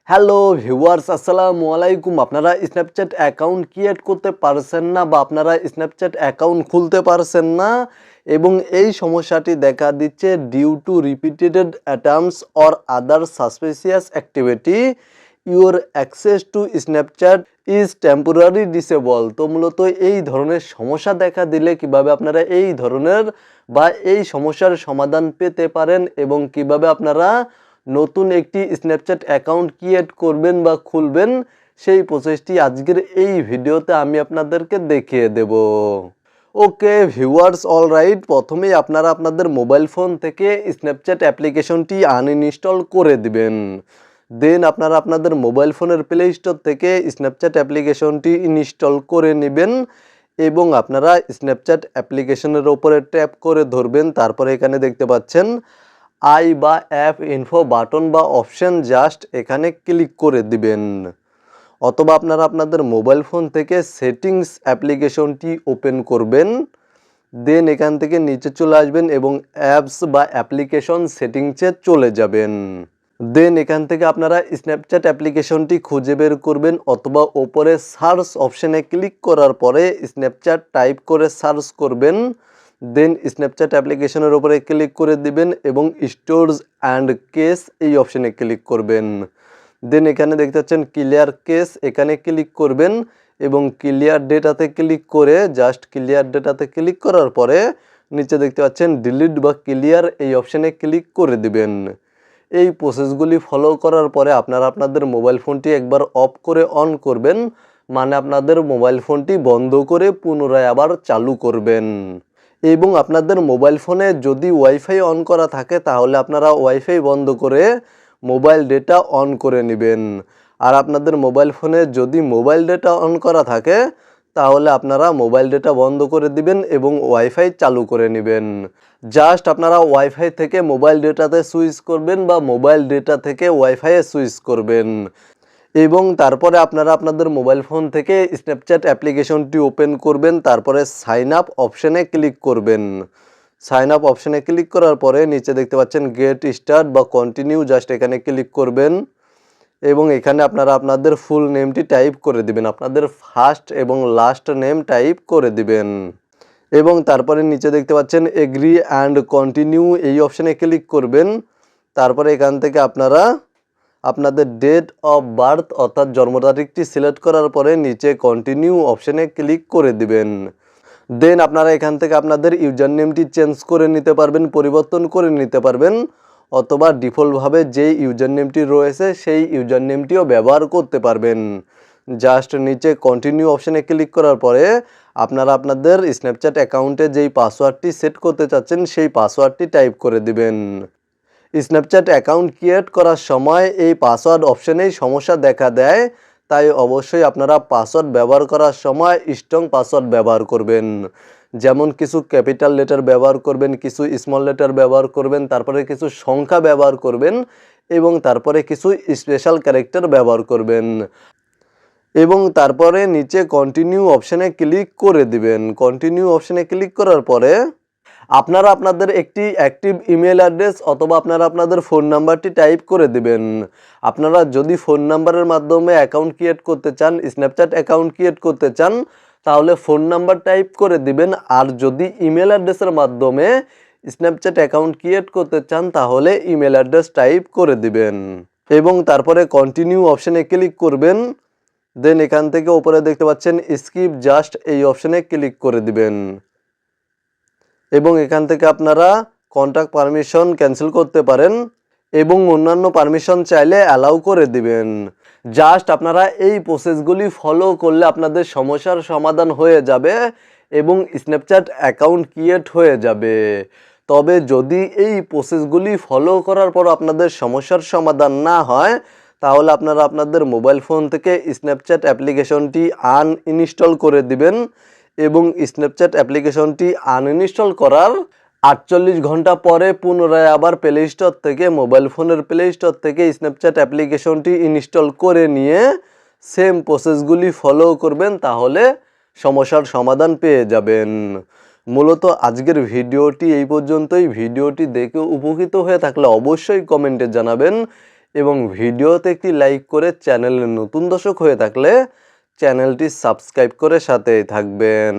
Hello viewers, আসসালামু আলাইকুম। আপনারা স্ন্যাপচ্যাট অ্যাকাউন্ট ক্রিয়েট করতে পারছেন না বা আপনারা স্ন্যাপচ্যাট অ্যাকাউন্ট খুলতে পারছেন না এবং এই সমস্যাটি দেখা দিচ্ছে due to repeated attempts or other suspicious activity your access to Snapchat is temporary disable. তো মূলত এই ধরনের সমস্যা দেখা দিলে কিভাবে আপনারা এই ধরনের বা এই সমস্যার সমাধান পেতে পারেন এবং কিভাবে আপনারা নতুন একটি স্ন্যাপচ্যাট অ্যাকাউন্ট ক্রিয়েট করবেন বা খুলবেন, সেই প্রসেসটি আজকের এই ভিডিওতে আমি আপনাদেরকে দেখিয়ে দেব। ওকে ভিউয়ার্স, অলরাইট, প্রথমেই আপনারা আপনাদের মোবাইল ফোন থেকে স্ন্যাপচ্যাট অ্যাপ্লিকেশনটি আনইনস্টল করে দিবেন। দেন আপনারা আপনাদের মোবাইল ফোনের প্লে স্টোর থেকে স্ন্যাপচ্যাট অ্যাপ্লিকেশনটি ইনস্টল করে নেবেন এবং আপনারা স্ন্যাপচ্যাট অ্যাপ্লিকেশনের ওপরে ট্যাপ করে ধরবেন। তারপরে এখানে দেখতে পাচ্ছেন আই বা অ্যাপ ইনফো বাটন বা অপশন, জাস্ট এখানে ক্লিক করে দিবেন। অথবা আপনারা আপনাদের মোবাইল ফোন থেকে সেটিংস অ্যাপ্লিকেশনটি ওপেন করবেন। দেন এখান থেকে নিচে চলে আসবেন এবং অ্যাপস বা অ্যাপ্লিকেশন সেটিংসে চলে যাবেন। দেন এখান থেকে আপনারা স্ন্যাপচ্যাট অ্যাপ্লিকেশনটি খুঁজে বের করবেন অথবা ওপরে সার্চ অপশানে ক্লিক করার পরে স্ন্যাপচ্যাট টাইপ করে সার্চ করবেন। দেন স্ন্যাপচ্যাট অ্যাপ্লিকেশনের উপরে ক্লিক করে দিবেন এবং স্টোরস অ্যান্ড কেস এই অপশানে ক্লিক করবেন। দেন এখানে দেখতে পাচ্ছেন ক্লিয়ার কেস, এখানে ক্লিক করবেন এবং ক্লিয়ার ডেটাতে ক্লিক করে জাস্ট ক্লিয়ার ডেটাতে ক্লিক করার পরে নিচে দেখতে পাচ্ছেন ডিলিট বা ক্লিয়ার এই অপশানে ক্লিক করে দিবেন। এই প্রসেসগুলি ফলো করার পরে আপনারা আপনাদের মোবাইল ফোনটি একবার অফ করে অন করবেন, মানে আপনাদের মোবাইল ফোনটি বন্ধ করে পুনরায় আবার চালু করবেন। এবং আপনাদের মোবাইল ফোনে যদি ওয়াইফাই অন করা থাকে তাহলে আপনারা ওয়াইফাই বন্ধ করে মোবাইল ডেটা অন করে নেবেন। আর আপনাদের মোবাইল ফোনে যদি মোবাইল ডেটা অন করা থাকে তাহলে আপনারা মোবাইল ডেটা বন্ধ করে দিবেন এবং ওয়াইফাই চালু করে নেবেন। জাস্ট আপনারা ওয়াইফাই থেকে মোবাইল ডেটাতে সুইচ করবেন বা মোবাইল ডেটা থেকে ওয়াইফাইয়ে সুইচ করবেন এবং তারপরে আপনারা আপনাদের মোবাইল ফোন থেকে স্ন্যাপচ্যাট অ্যাপ্লিকেশনটি ওপেন করবেন। তারপরে সাইন আপ অপশানে ক্লিক করবেন। সাইন আপ অপশানে ক্লিক করার পরে নিচে দেখতে পাচ্ছেন গেট স্টার্ট বা কন্টিনিউ, জাস্ট এখানে ক্লিক করবেন এবং এখানে আপনারা আপনাদের ফুল নেমটি টাইপ করে দিবেন, আপনাদের ফার্স্ট এবং লাস্ট নেম টাইপ করে দিবেন এবং তারপরে নিচে দেখতে পাচ্ছেন এগ্রি অ্যান্ড কন্টিনিউ এই অপশানে ক্লিক করবেন। তারপরে এখান থেকে আপনারা আপনাদের ডেট অফ বার্থ অর্থাৎ জন্ম তারিখটি সিলেক্ট করার পরে নিচে কন্টিনিউ অপশানে ক্লিক করে দিবেন। দেন আপনারা এখান থেকে আপনাদের ইউজার নেমটি চেঞ্জ করে নিতে পারবেন, পরিবর্তন করে নিতে পারবেন অথবা ডিফল্টভাবে যেই ইউজার নেমটি রয়েছে সেই ইউজার নেমটিও ব্যবহার করতে পারবেন। জাস্ট নিচে কন্টিনিউ অপশানে ক্লিক করার পরে আপনারা আপনাদের স্ন্যাপচ্যাট অ্যাকাউন্টে যেই পাসওয়ার্ডটি সেট করতে চাচ্ছেন সেই পাসওয়ার্ডটি টাইপ করে দিবেন। স্ন্যাপচ্যাট অ্যাকাউন্ট ক্রিয়েট করার সময় এই পাসওয়ার্ড অপশানেই সমস্যা দেখা দেয়, তাই অবশ্যই আপনারা পাসওয়ার্ড ব্যবহার করার সময় স্ট্রং পাসওয়ার্ড ব্যবহার করবেন। যেমন কিছু ক্যাপিটাল লেটার ব্যবহার করবেন, কিছু স্মল লেটার ব্যবহার করবেন, তারপরে কিছু সংখ্যা ব্যবহার করবেন এবং তারপরে কিছু স্পেশাল ক্যারেক্টার ব্যবহার করবেন এবং তারপরে নিচে কন্টিনিউ অপশানে ক্লিক করে দিবেন। কন্টিনিউ অপশানে ক্লিক করার পরে আপনারা আপনাদের একটি অ্যাক্টিভ ইমেল অ্যাড্রেস অথবা আপনারা আপনাদের ফোন নাম্বারটি টাইপ করে দিবেন। আপনারা যদি ফোন নাম্বারের মাধ্যমে অ্যাকাউন্ট ক্রিয়েট করতে চান, স্ন্যাপচ্যাট অ্যাকাউন্ট ক্রিয়েট করতে চান তাহলে ফোন নাম্বার টাইপ করে দিবেন, আর যদি ইমেল অ্যাড্রেসের মাধ্যমে স্ন্যাপচ্যাট অ্যাকাউন্ট ক্রিয়েট করতে চান তাহলে ইমেল অ্যাড্রেস টাইপ করে দিবেন এবং তারপরে কন্টিনিউ অপশানে ক্লিক করবেন। দেন এখান থেকে উপরে দেখতে পাচ্ছেন স্কিপ জাস্ট এই অপশানে ক্লিক করে দিবেন এবং এখান থেকে আপনারা কন্ট্যাক্ট পারমিশন ক্যান্সেল করতে পারেন এবং অন্যান্য পারমিশন চাইলে অ্যালাউ করে দিবেন। জাস্ট আপনারা এই প্রসেসগুলি ফলো করলে আপনাদের সমস্যার সমাধান হয়ে যাবে এবং স্ন্যাপচ্যাট অ্যাকাউন্ট ক্রিয়েট হয়ে যাবে। তবে যদি এই প্রসেসগুলি ফলো করার পর আপনাদের সমস্যার সমাধান না হয় তাহলে আপনারা আপনাদের মোবাইল ফোন থেকে স্ন্যাপচ্যাট অ্যাপ্লিকেশনটি আনইনস্টল করে দিবেন এবং স্ন্যাপচ্যাট অ্যাপ্লিকেশনটি আনইনস্টল করার 48 ঘন্টা পরে পুনরায় আবার প্লে স্টোর থেকে মোবাইল ফোনের প্লে স্টোর থেকে স্ন্যাপচ্যাট অ্যাপ্লিকেশনটি ইনস্টল করে নিয়ে সেম প্রসেসগুলি ফলো করবেন, তাহলে সমস্যার সমাধান পেয়ে যাবেন। মূলত আজকের ভিডিওটি এই পর্যন্তই। ভিডিওটি দেখে উপকৃত হয়ে থাকলে অবশ্যই কমেন্টে জানাবেন এবং ভিডিওতে একটি লাইক করে চ্যানেলের নতুন দর্শক হয়ে থাকলে চ্যানেলটি সাবস্ক্রাইব করে সাথেই থাকবেন।